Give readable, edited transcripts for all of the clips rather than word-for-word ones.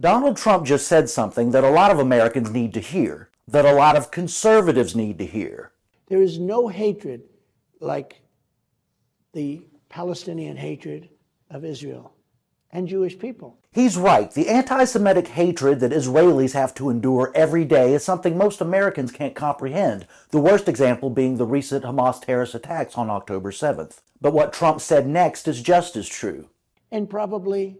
Donald Trump just said something that a lot of Americans need to hear, that a lot of conservatives need to hear. There is no hatred like the Palestinian hatred of Israel and Jewish people. He's right. The anti-Semitic hatred that Israelis have to endure every day is something most Americans can't comprehend, the worst example being the recent Hamas terrorist attacks on October 7th. But what Trump said next is just as true. And probably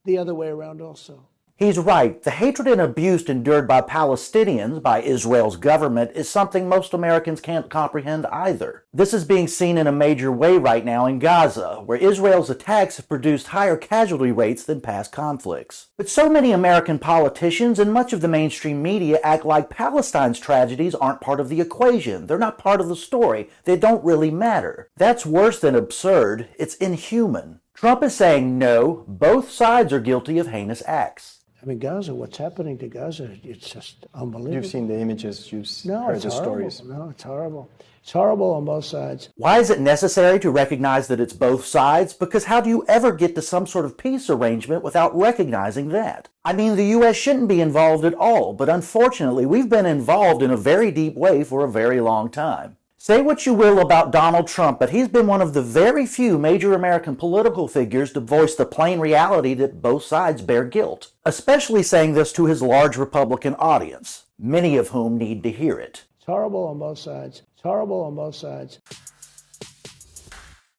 the other way around also. He's right. The hatred and abuse endured by Palestinians, by Israel's government, is something most Americans can't comprehend either. This is being seen in a major way right now in Gaza, where Israel's attacks have produced higher casualty rates than past conflicts. But so many American politicians and much of the mainstream media act like Palestine's tragedies aren't part of the equation. They're not part of the story. They don't really matter. That's worse than absurd. It's inhuman. Trump is saying no, both sides are guilty of heinous acts. I mean, Gaza, what's happening to Gaza, it's just unbelievable. You've seen the images, you've heard the stories. No, it's horrible. It's horrible on both sides. Why is it necessary to recognize that it's both sides? Because how do you ever get to some sort of peace arrangement without recognizing that? I mean, the U.S. shouldn't be involved at all, but unfortunately, we've been involved in a very deep way for a very long time. Say what you will about Donald Trump, but he's been one of the very few major American political figures to voice the plain reality that both sides bear guilt, especially saying this to his large Republican audience, many of whom need to hear it. It's horrible on both sides. It's horrible on both sides.